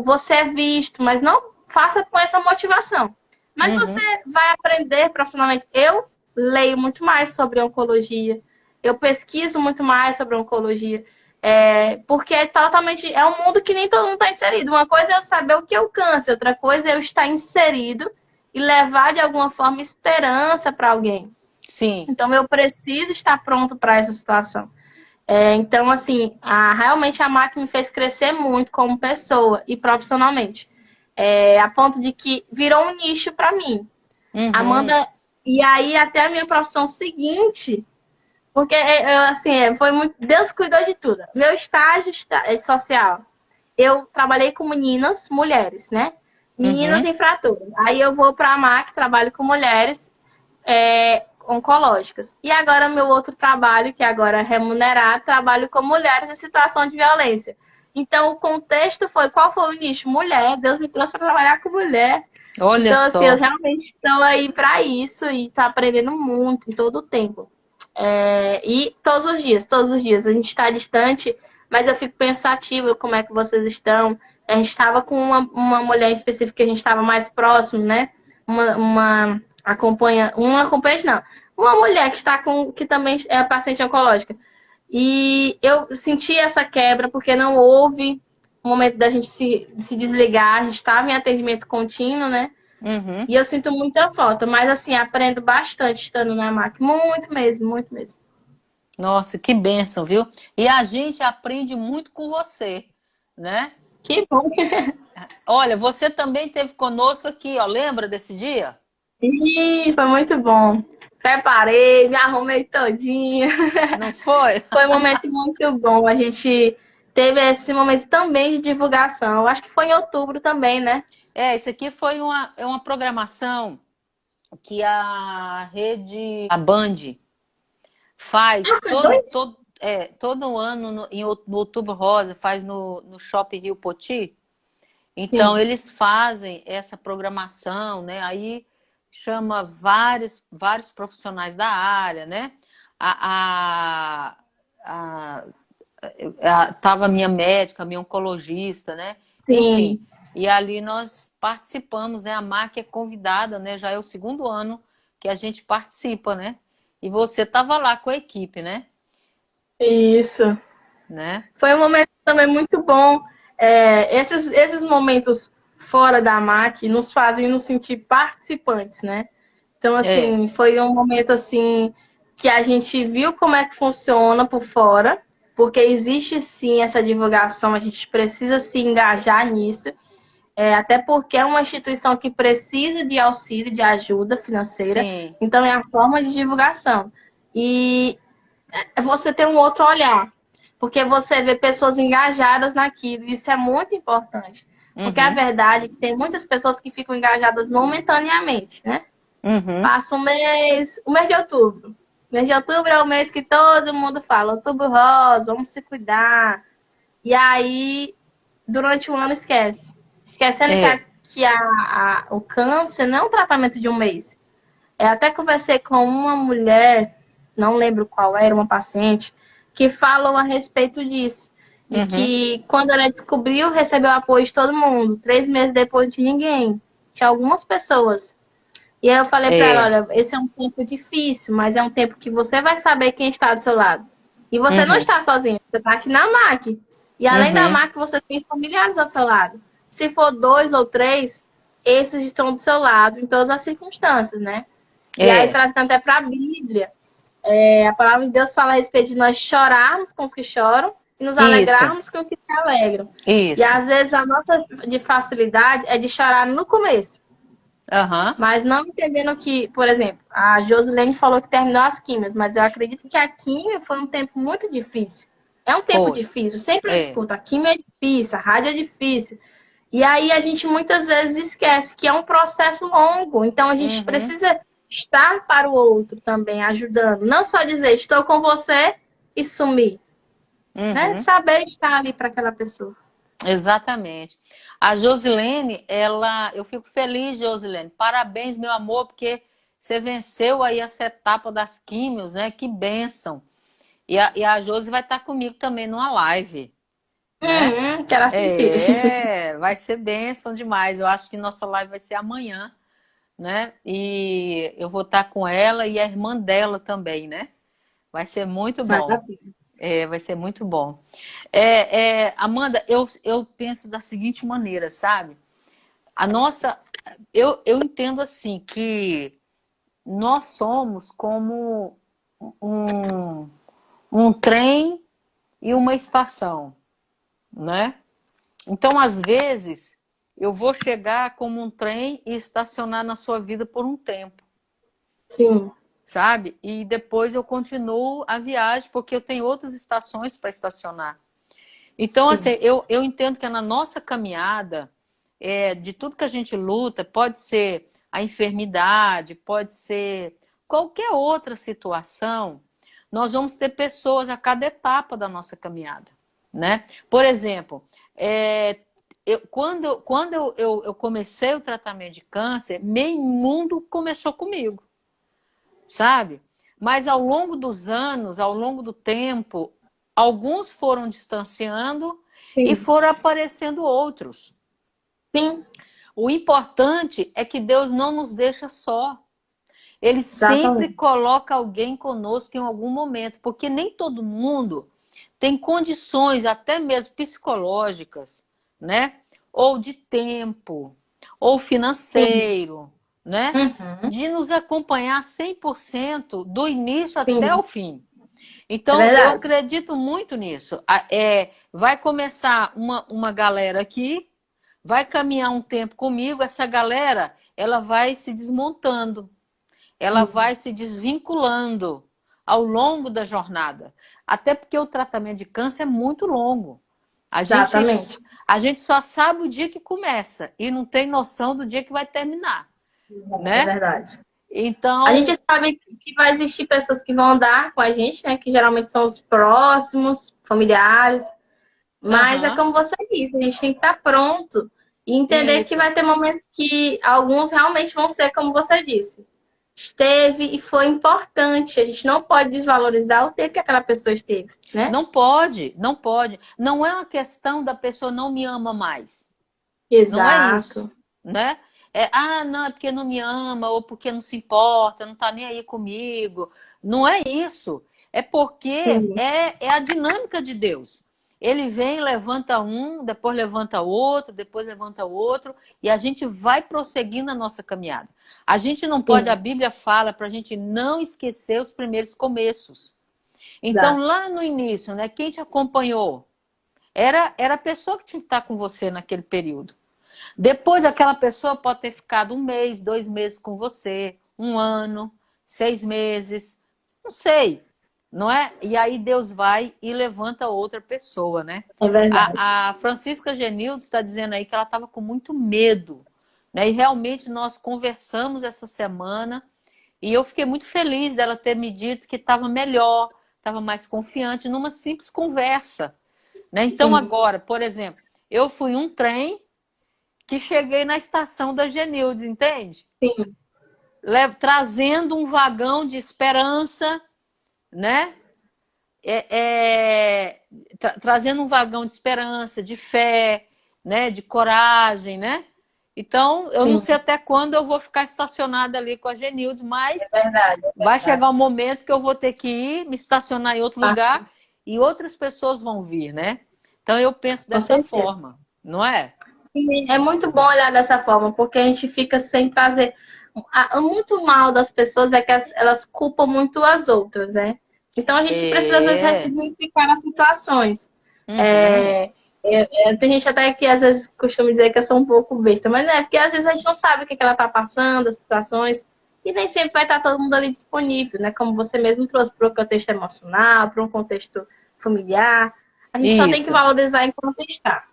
você é visto, mas não faça com essa motivação. Mas você Uhum. vai aprender profissionalmente. Eu leio muito mais sobre oncologia. Eu pesquiso muito mais sobre oncologia. Porque é um mundo que nem todo mundo está inserido. Uma coisa é eu saber o que é o câncer, outra coisa é eu estar inserido e levar de alguma forma esperança para alguém. Sim. Então eu preciso estar pronto para essa situação. Então, assim, realmente a MAC me fez crescer muito como pessoa e profissionalmente. A ponto de que virou um nicho para mim. Uhum. Amanda, e aí até a minha profissão seguinte, porque foi muito. Deus cuidou de tudo. Meu estágio social. Eu trabalhei com meninas, mulheres, né? Meninas Uhum. infratoras. Aí eu vou para a MAC, trabalho com mulheres oncológicas. E agora meu outro trabalho, que agora é remunerado, trabalho com mulheres em situação de violência. Então o contexto foi, qual foi o nicho? Mulher. Deus me trouxe para trabalhar com mulher. Olha Então, assim, eu só. realmente estou aí para isso e estou aprendendo muito em todo o tempo. E todos os dias. A gente está distante, mas eu fico pensativa como é que vocês estão. A gente estava com uma mulher específica que a gente estava mais próximo, né? Uma acompanhante não. Uma mulher que está que também é paciente oncológica. E eu senti essa quebra porque não houve um momento da gente se desligar. A gente estava em atendimento contínuo, né? Uhum. E eu sinto muita falta, mas assim, aprendo bastante estando na máquina. Muito mesmo, muito mesmo. Nossa, que bênção, viu? E a gente aprende muito com você, né? Que bom. Olha, você também esteve conosco aqui, ó. Lembra desse dia? Ih, foi muito bom. Preparei, me arrumei todinha. Não foi? Foi um momento muito bom. A gente teve esse momento também de divulgação. Eu acho que foi em outubro também, né? Isso aqui foi uma programação que a Band faz Foi dois? todo ano no Outubro Rosa, faz no Shopping Rio Poti. Então, Sim. eles fazem essa programação, né? Aí chama vários profissionais da área, né? Tava a minha médica, a minha oncologista, né? Enfim, Sim. e ali nós participamos, né? A MAC é convidada, né? Já é o segundo ano que a gente participa, né? E você estava lá com a equipe, né? Isso. Né? Foi um momento também muito bom. Esses momentos fora da MAC nos fazem nos sentir participantes, né? Então, É, assim, foi um momento assim que a gente viu como é que funciona por fora, porque existe sim essa divulgação, a gente precisa se engajar nisso, até porque é uma instituição que precisa de auxílio, de ajuda financeira, sim, então é a forma de divulgação. E você tem um outro olhar, porque você vê pessoas engajadas naquilo, e isso é muito importante. Porque a uhum, verdade é que tem muitas pessoas que ficam engajadas momentaneamente, né? uhum, Passa o mês de outubro. O mês de outubro é o mês que todo mundo fala, outubro rosa, vamos se cuidar. E aí, durante o ano, esquece. Esquecendo é, o câncer não é um tratamento de um mês. Até conversei com uma mulher, não lembro qual era, uma paciente, que falou a respeito disso. De uhum, que quando ela descobriu, recebeu apoio de todo mundo. 3 meses depois de ninguém. Tinha algumas pessoas. E aí eu falei para ela, é, olha, esse é um tempo difícil, mas é um tempo que você vai saber quem está do seu lado. E você não uhum, está sozinho, você está aqui na MAC. E além da uhum, MAC, você tem familiares ao seu lado. Se for 2 ou 3, esses estão do seu lado em todas as circunstâncias, né? E aí, é, trazendo até para a Bíblia, a palavra de Deus fala a respeito de nós chorarmos com os que choram e nos isso, alegrarmos com os que se alegram. E isso, às vezes a nossa de facilidade é de chorar no começo. aham, Mas não entendendo que, por exemplo, a Josilene falou que terminou as químias, mas eu acredito que a químia foi um tempo muito difícil. É um tempo Foi. difícil, sempre eu É. escuto, a química é difícil, a rádio é difícil. E aí a gente muitas vezes esquece que é um processo longo, então a gente Uhum, precisa estar para o outro também, ajudando. Não só dizer estou com você e sumir, né? uhum. Saber estar ali para aquela pessoa. Exatamente. A Josilene, eu fico feliz, Josilene. Parabéns, meu amor, porque você venceu aí essa etapa das químios, né? Que bênção. E a Josi vai estar comigo também numa live, né? Quero assistir. Vai ser bênção demais. Eu acho que nossa live vai ser amanhã, né? E eu vou estar com ela e a irmã dela também, né? Vai ser muito bom. Maravilha. Vai ser muito bom. Amanda, eu penso da seguinte maneira, sabe? A nossa. Eu entendo assim que nós somos como um, um trem e uma estação, né? Então, às vezes, eu vou chegar como um trem e estacionar na sua vida por um tempo, Sim, sabe? E depois eu continuo a viagem, porque eu tenho outras estações para estacionar. Então, assim, sim, eu entendo que na nossa caminhada, de tudo que a gente luta, pode ser a enfermidade, pode ser qualquer outra situação, nós vamos ter pessoas a cada etapa da nossa caminhada, né? Por exemplo, quando eu comecei o tratamento de câncer, meio mundo começou comigo, sabe? Mas ao longo dos anos, ao longo do tempo, alguns foram distanciando e sim, foram aparecendo outros. sim, O importante é que Deus não nos deixa só. Ele sempre exatamente. coloca alguém conosco em algum momento, porque nem todo mundo tem condições, até mesmo psicológicas, né? Ou de tempo, ou Sim, financeiro, né? uhum, De nos acompanhar 100% do início até o sim, fim. é Então, eu verdade. acredito muito nisso. Vai começar uma galera aqui, vai caminhar um tempo comigo, essa galera, ela vai se desmontando, ela Sim, vai se desvinculando ao longo da jornada. Até porque o tratamento de câncer é muito longo. A gente, exatamente. a gente só sabe o dia que começa e não tem noção do dia que vai terminar, É né? verdade. A gente Então, sabe que vai existir pessoas que vão andar com a gente, né? Que geralmente são os próximos, familiares. Mas é aham, como você disse, a gente tem que estar pronto e entender que isso. vai ter momentos que alguns realmente vão ser como você disse. Esteve e foi importante. A gente não pode desvalorizar o tempo que aquela pessoa esteve, né? Não pode, não pode. Não é uma questão da pessoa não me ama mais. Não é isso, Exato. né? Não, é porque não me ama, ou porque não se importa, não tá nem aí comigo. Não é isso. É porque Sim, é a dinâmica de Deus. Ele vem, levanta um, depois levanta outro, depois levanta outro, e a gente vai prosseguindo a nossa caminhada. A gente não pode, a sim, Bíblia fala para a gente não esquecer os primeiros começos. Então, exato. lá no início, né, quem te acompanhou era a pessoa que tinha que estar com você naquele período. Depois, aquela pessoa pode ter ficado 1 mês, 2 meses com você, 1 ano, 6 meses, não sei, não é? E aí Deus vai e levanta outra pessoa, né? É verdade. A Francisca Genildo está dizendo aí que ela estava com muito medo, né? E realmente nós conversamos essa semana e eu fiquei muito feliz dela ter me dito que estava melhor, estava mais confiante numa simples conversa, né? Então Sim, agora, por exemplo, eu fui um trem que cheguei na estação da Genildes, entende? sim, Trazendo um vagão de esperança, né? Trazendo um vagão de esperança, de fé, né? De coragem, né? Então, eu não sim. sei até quando eu vou ficar estacionada ali com a Genildes, mas É verdade, é vai chegar um verdade. momento que eu vou ter que ir, me estacionar em outro Ah, lugar e outras pessoas vão vir, né? Então, eu penso com dessa certeza. forma, não é? Sim, é muito bom olhar dessa forma, porque a gente fica sem trazer. Muito mal das pessoas é que elas culpam muito as outras, né? Então a gente precisa, às vezes, É. ressignificar as situações. Uhum. É, tem gente até que às vezes costuma dizer que eu sou um pouco besta, mas não é, porque às vezes a gente não sabe o que ela está passando, as situações, e nem sempre vai estar todo mundo ali disponível, né? Como você mesmo trouxe para um contexto emocional, para um contexto familiar. A gente só tem que Isso, valorizar enquanto está.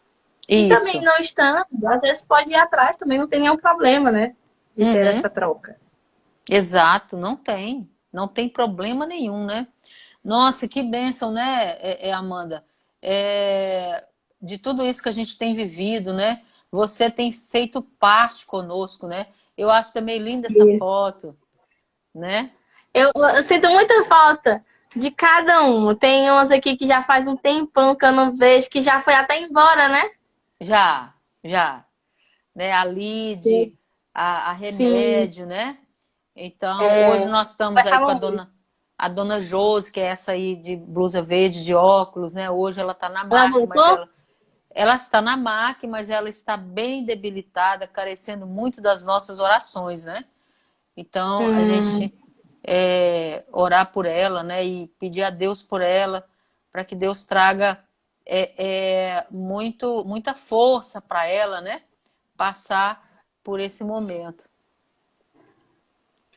E também isso. não estando, às vezes pode ir atrás, também não tem nenhum problema, né? De ter Uhum. essa troca. Exato, não tem. Não tem problema nenhum, né? Nossa, que bênção, né, Amanda? De tudo isso que a gente tem vivido, né? Você tem feito parte conosco, né? Eu acho também linda essa Isso. foto, né? Eu sinto muita falta de cada um. Tem uns aqui que já faz um tempão que eu não vejo, que já foi até embora, né? Já, já. Né? A Lide, Isso. a Sim, Remédio, né? Então, hoje é, nós estamos aí com conversavam muito. a dona Josi, que é essa aí de blusa verde, de óculos, né? Hoje ela está na Ela MAC, mas voltou? ela está na MAC, mas ela está bem debilitada, carecendo muito das nossas orações, né? Então, a Hum, gente orar por ela, né? E pedir a Deus por ela, para que Deus traga muita força para ela, né? Passar por esse momento.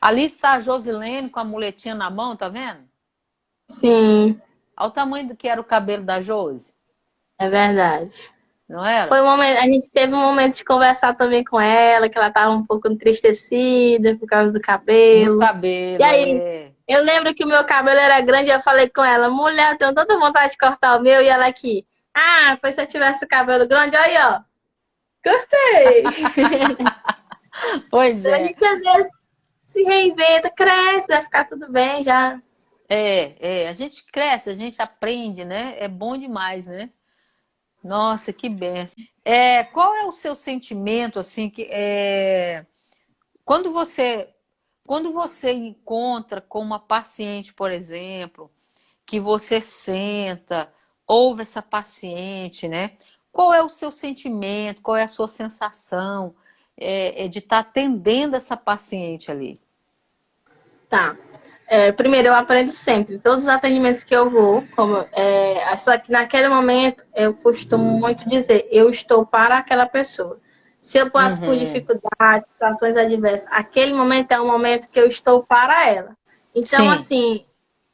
Ali está a Josilene com a muletinha na mão, tá vendo? sim, Olha o tamanho do que era o cabelo da Josi, é verdade. não Foi era? um momento, a gente teve um momento de conversar também com ela, que ela estava um pouco entristecida por causa do Do cabelo. E cabelo, aí, é. eu lembro que o meu cabelo era grande, eu falei com ela, mulher, eu tenho tanta vontade de cortar o meu, e ela aqui, ah, pois se eu tivesse o cabelo grande, aí, ó, cortei. Pois Então a é. gente às vezes se reinventa, cresce, vai ficar tudo bem já. A gente cresce, a gente aprende, né? É bom demais, né? Nossa, que benção. Qual é o seu sentimento, assim, quando você, quando você encontra com uma paciente, por exemplo, que você senta, ouve essa paciente, né? Qual é o seu sentimento, qual é a sua sensação de estar atendendo essa paciente ali? Tá. Primeiro, eu aprendo sempre. Todos os atendimentos que eu vou, só que naquele momento eu costumo muito dizer, eu estou para aquela pessoa. Se eu passo por Uhum. dificuldades, situações adversas, aquele momento é um momento que eu estou para ela. Então, Sim. assim,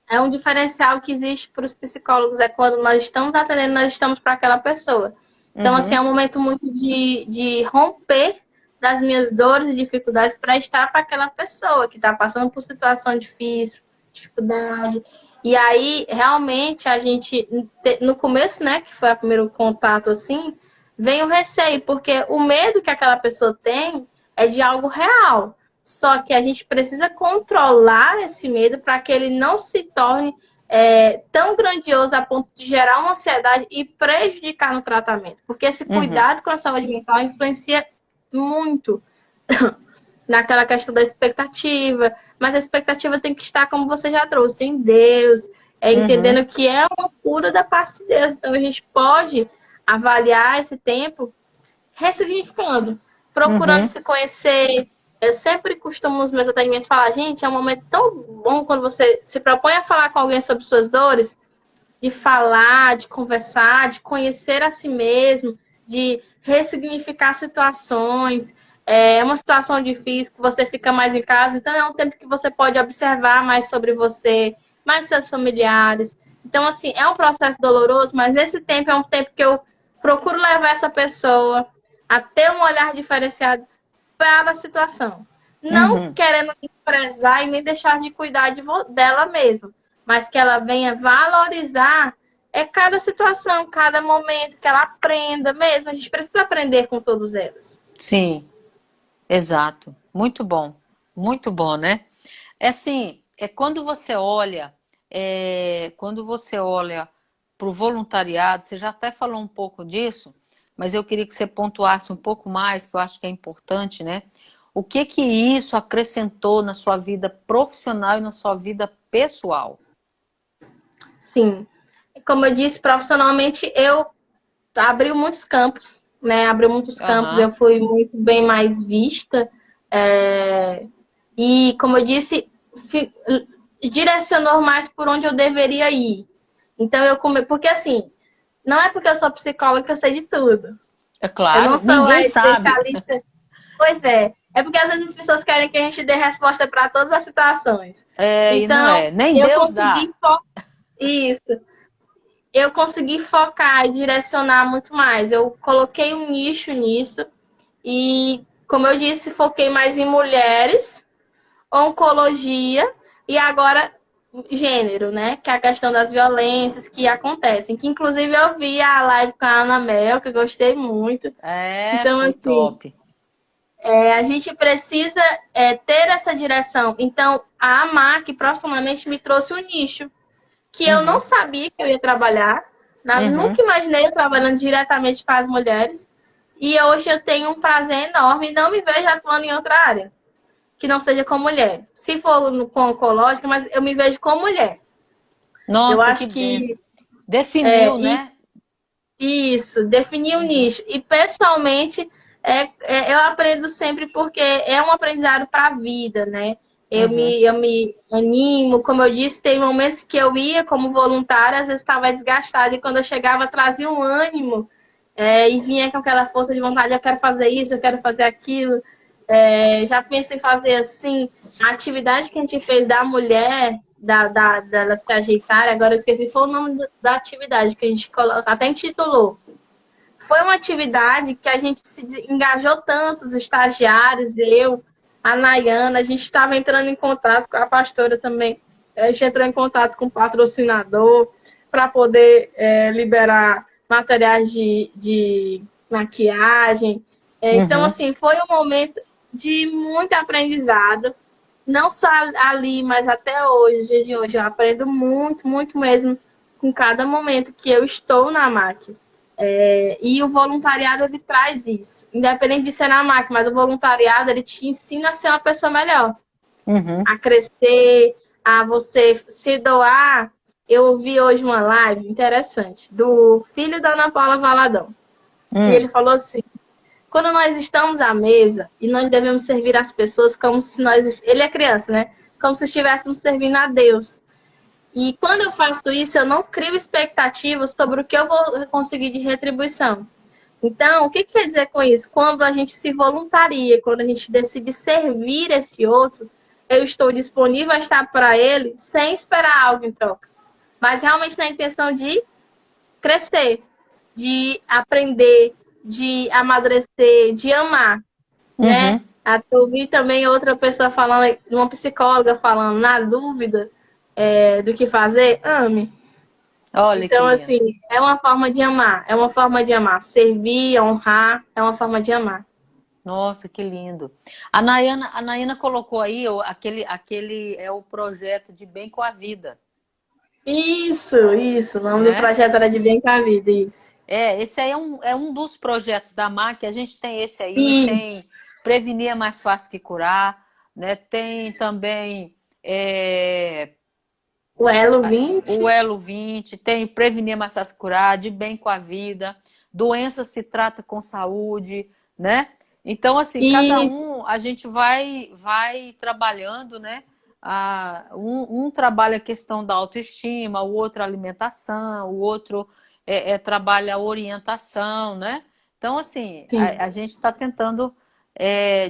é um diferencial que existe para os psicólogos, é quando nós estamos atendendo, nós estamos para aquela pessoa. Então, assim, é um Uhum. momento muito de romper das minhas dores e dificuldades para estar para aquela pessoa que está passando por situação difícil, dificuldade. E aí, realmente, a gente, no começo, né, que foi o primeiro contato, assim, vem o receio, porque o medo que aquela pessoa tem é de algo real. Só que a gente precisa controlar esse medo para que ele não se torne tão grandioso a ponto de gerar uma ansiedade e prejudicar no tratamento. Porque esse Uhum. cuidado com a saúde mental influencia muito naquela questão da expectativa. Mas a expectativa tem que estar, como você já trouxe, em Deus, Uhum. entendendo que é uma cura da parte de Deus. Então a gente pode avaliar esse tempo ressignificando, procurando Uhum. se conhecer. Eu sempre costumo nos meus atendimentos falar, gente, é um momento tão bom quando você se propõe a falar com alguém sobre suas dores, de falar, de conversar, de conhecer a si mesmo, de ressignificar situações. É uma situação difícil que você fica mais em casa, então é um tempo que você pode observar mais sobre você, mais seus familiares. Então, assim, é um processo doloroso, mas nesse tempo é um tempo que eu procuro levar essa pessoa a ter um olhar diferenciado para a situação. Não Uhum. querendo desprezar e nem deixar de cuidar dela mesma, mas que ela venha valorizar cada situação, cada momento, que ela aprenda mesmo. A gente precisa aprender com todas elas. Sim, exato. Muito bom, né? É assim, quando você olha para o voluntariado, você já até falou um pouco disso, mas eu queria que você pontuasse um pouco mais, que eu acho que é importante, né? O que que isso acrescentou na sua vida profissional e na sua vida pessoal? Sim. Como eu disse, profissionalmente, eu abri muitos campos, né? Abri muitos campos, eu Aham. fui muito bem mais vista. E, como eu disse, direcionou mais por onde eu deveria ir. Então, porque assim, não é porque eu sou psicóloga que eu sei de tudo. É Eu não claro, sou ninguém a sabe. especialista. Pois é. É porque às vezes as pessoas querem que a gente dê resposta para todas as situações. E não Então, é. Nem eu Deus consegui dá. focar isso. eu consegui focar e direcionar muito mais. Eu coloquei um nicho nisso e, como eu disse, foquei mais em mulheres, oncologia e agora gênero, né? Que é a questão das violências que acontecem. Que inclusive eu vi a live com a Ana Mel, que eu gostei muito. Então, Foi assim, top. a gente precisa ter essa direção. Então, a AMAC profissionalmente me trouxe um nicho que eu não Uhum, sabia que eu ia trabalhar. uhum. Nunca imaginei eu trabalhando diretamente com as mulheres. E hoje eu tenho um prazer enorme e não me vejo atuando em outra área que não seja com mulher. Se for com oncológica, mas eu me vejo com mulher. Eu Nossa, que acho benção. que Definiu, e né? isso, definir o Uhum, nicho. E pessoalmente, eu aprendo sempre porque é um aprendizado para a vida, né? uhum. Eu me animo, como eu disse, tem momentos que eu ia como voluntária, às vezes estava desgastada, e quando eu chegava trazia um ânimo, e vinha com aquela força de vontade, eu quero fazer isso, eu quero fazer aquilo. Já pensei em fazer assim, a atividade que a gente fez da mulher, dela se ajeitar, agora eu esqueci, foi o nome da atividade que a gente até intitulou. Foi uma atividade que a gente se engajou tanto, os estagiários, eu, a Nayana, a gente estava entrando em contato com a pastora também, a gente entrou em contato com o patrocinador para poder liberar materiais de maquiagem. Então, Uhum. assim, foi um momento de muito aprendizado, não só ali, mas até hoje, dia de hoje, eu aprendo muito, muito mesmo com cada momento que eu estou na máquina. E o voluntariado, ele traz isso. Independente de ser na máquina, mas o voluntariado, ele te ensina a ser uma pessoa melhor. Uhum. A crescer, a você se doar. Eu ouvi hoje uma live interessante do filho da Ana Paula Valadão. E Hum. ele falou assim, quando nós estamos à mesa e nós devemos servir as pessoas como se nós... Ele é criança, né? Como se estivéssemos servindo a Deus. E quando eu faço isso, eu não crio expectativas sobre o que eu vou conseguir de retribuição. Então, o que quer dizer com isso? Quando a gente se voluntaria, quando a gente decide servir esse outro, eu estou disponível a estar para ele sem esperar algo em troca. Mas realmente na intenção de crescer, de aprender, de amadurecer, de amar, né? Uhum. Eu ouvi também outra pessoa falando, uma psicóloga falando, na dúvida do que fazer, ame. Olha que Então, lindo. assim, é uma forma de amar, é uma forma de amar. Servir, honrar, é uma forma de amar. Nossa, que lindo. A Nayana colocou aí aquele é o projeto de Bem com a Vida, Isso. O nome do né? projeto era de bem com a vida, isso. Esse aí é um dos projetos da MAC. A gente tem esse aí, Isso. tem Prevenir é mais fácil que curar, né? Tem também O Elo o 20. Elo 20, tem Prevenir é mais fácil que curar, De Bem com a Vida, Doença se trata com saúde, né? Então, assim, cada Isso. um a gente vai trabalhando, né? Um trabalha a questão da autoestima, o outro a alimentação, o outro trabalha a orientação, né? Então, assim, Sim. a gente está tentando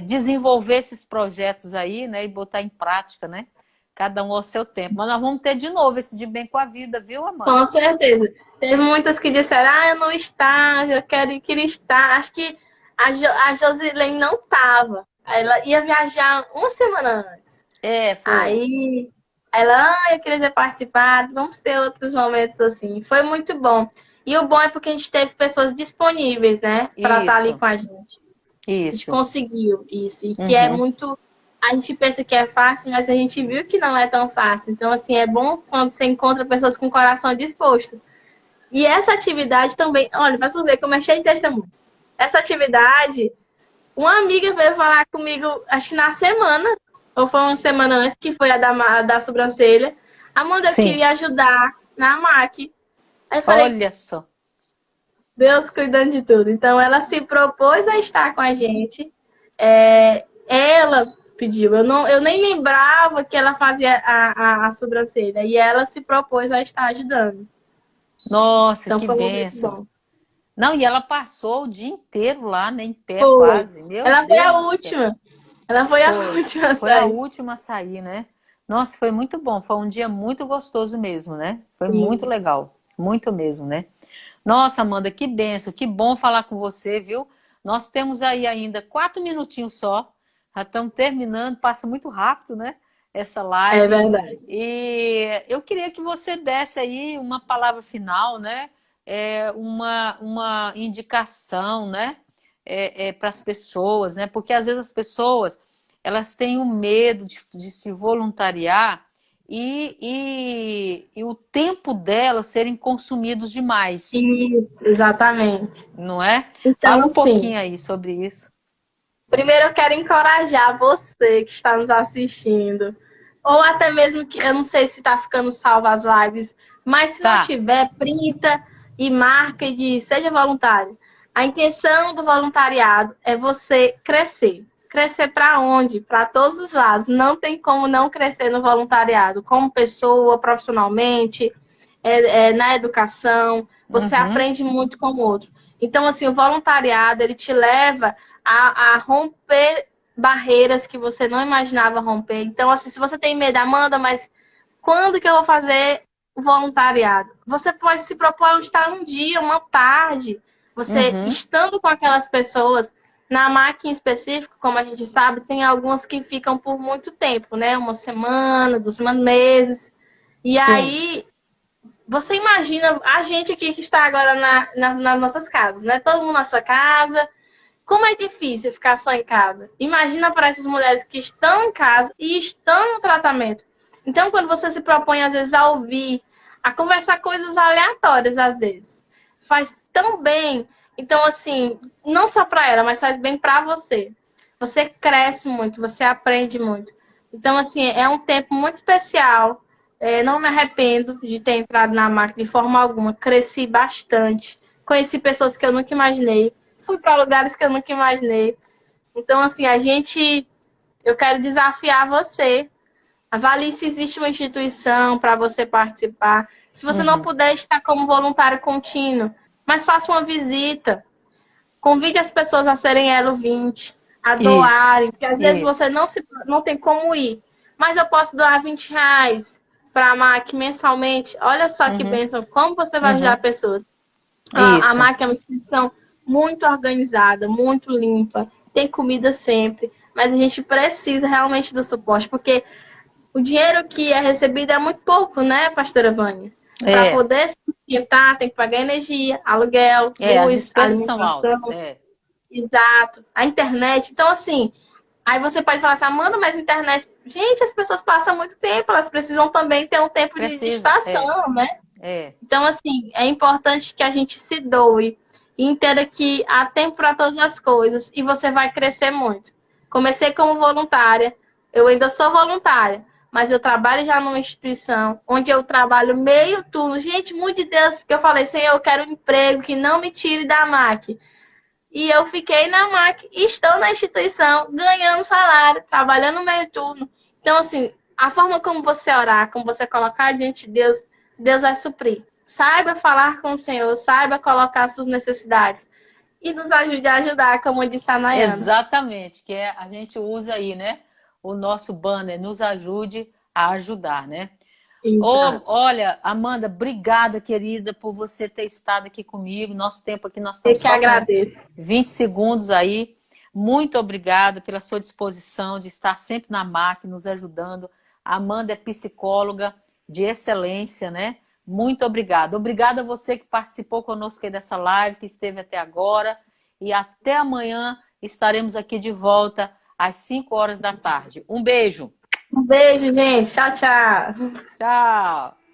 desenvolver esses projetos aí, né? E botar em prática, né? Cada um ao seu tempo. Mas nós vamos ter de novo esse de Bem com a Vida, viu, Com Amanda? certeza. Teve muitas que disseram, eu não estava, eu queria estar. Acho que a Josilene não estava. Ela ia viajar uma semana antes. Foi. Aí ela, eu queria ter participado, vamos ter outros momentos assim. Foi muito bom. E o bom é porque a gente teve pessoas disponíveis, né, para estar ali Isso, com a gente. A gente isso. conseguiu isso. E que é Uhum. muito. A gente pensa que é fácil, mas a gente viu que não é tão fácil. Então, assim, é bom quando você encontra pessoas com o coração disposto. E essa atividade também, olha, pra você ver como é cheio de testemunho. Essa atividade, uma amiga veio falar comigo, acho que na semana, ou foi uma semana antes, que foi a da sobrancelha. Amanda, eu Sim. queria ajudar na MAC. Aí eu falei, Olha só. Deus cuidando de tudo. Então, ela se propôs a estar com a gente. Ela pediu. Eu nem lembrava que ela fazia a sobrancelha. E ela se propôs a estar ajudando. Nossa, Então, que foi um momento bênção. bom. Não, e ela passou o dia inteiro lá, né, em pé Foi. quase. Meu Ela foi a Deus do céu. última. Ela foi a Foi. última a Foi a sair. última a sair, né? Nossa, foi muito bom. Foi um dia muito gostoso mesmo, né? Foi muito Sim. legal. Muito mesmo, né? Nossa, Amanda, que benção, que bom falar com você, viu? Nós temos aí ainda 4 minutinhos só, já estamos terminando, passa muito rápido, né? Essa É live. verdade. E eu queria que você desse aí uma palavra final, né? Uma indicação, né? Para as pessoas, né? Porque às vezes as pessoas elas têm o medo de se voluntariar e o tempo delas serem consumidos demais, Isso, exatamente. não é? Então, Fala um assim, pouquinho aí sobre isso. primeiro eu quero encorajar você que está nos assistindo, ou até mesmo que eu não sei se está ficando salvo as lives, mas se não Tá. tiver, printa e marca e diz, seja voluntário. A intenção do voluntariado é você crescer. Crescer para onde? Para todos os lados. Não tem como não crescer no voluntariado, como pessoa, profissionalmente, na educação. Você Uhum. aprende muito com o outro. Então, assim, o voluntariado, ele te leva a romper barreiras que você não imaginava romper. Então, assim, se você tem medo, Amanda, mas quando que eu vou fazer o voluntariado? Você pode se propor a estar um dia, uma tarde, você Uhum. estando com aquelas pessoas. Na máquina específico, como a gente sabe, tem algumas que ficam por muito tempo, né? Uma semana, 2 semanas, meses. E Sim. aí, você imagina a gente aqui que está agora nas nossas casas, né? Todo mundo na sua casa, como é difícil ficar só em casa. Imagina para essas mulheres que estão em casa e estão no tratamento. Então, quando você se propõe, às vezes, a ouvir, a conversar coisas aleatórias, às vezes, faz tão bem. Então, assim, não só para ela, mas faz bem para você. Você cresce muito, você aprende muito. Então, assim, é um tempo muito especial. Não me arrependo de ter entrado na máquina de forma alguma. Cresci bastante. Conheci pessoas que eu nunca imaginei. Fui para lugares que eu nunca imaginei. Então, assim, eu quero desafiar você. Avalie se existe uma instituição para você participar. Se você não Uhum. puder estar como voluntário contínuo, mas faça uma visita. Convide as pessoas a serem Elo 20, a Isso. doarem, porque às vezes Isso. você não tem como ir. Mas eu posso doar R$ 20 para a MAC mensalmente. Olha só que Uhum. bênção. Como você vai ajudar Uhum. pessoas? A Isso. MAC é uma instituição muito organizada, muito limpa, tem comida sempre, mas a gente precisa realmente do suporte, porque o dinheiro que é recebido é muito pouco, né, pastora Vânia? Para É. poder se sustentar, tem que pagar energia, aluguel, As luz, despesas são alimentação, altas. É. exato, a internet. Então, assim, aí você pode falar assim, Amanda, mas a internet... Gente, as pessoas passam muito tempo, elas precisam também ter um tempo de Precisa. É. distração, né? É. Então, assim, é importante que a gente se doe e entenda que há tempo para todas as coisas e você vai crescer muito. Comecei como voluntária, eu ainda sou voluntária, mas eu trabalho já numa instituição onde eu trabalho meio turno. Gente, muito de Deus, porque eu falei, Senhor, eu quero um emprego que não me tire da MAC. E eu fiquei na MAC e estou na instituição, ganhando salário, trabalhando meio turno. Então, assim, a forma como você orar, como você colocar diante de Deus, Deus vai suprir. Saiba falar com o Senhor, saiba colocar suas necessidades. E nos ajude a ajudar, como disse a Nayana. Exatamente. A gente usa aí, né? O nosso banner, nos ajude a ajudar, né? Exato. Olha, Amanda, obrigada, querida, por você ter estado aqui comigo. Nosso tempo aqui, nós Eu estamos que só com agradeço. 20 segundos aí. Muito obrigada pela sua disposição de estar sempre na máquina, nos ajudando. A Amanda é psicóloga de excelência, né? Muito obrigada. Obrigada a você que participou conosco aí dessa live, que esteve até agora. E até amanhã estaremos aqui de volta às 5 horas da tarde. Um beijo. Um beijo, gente. Tchau, tchau. Tchau.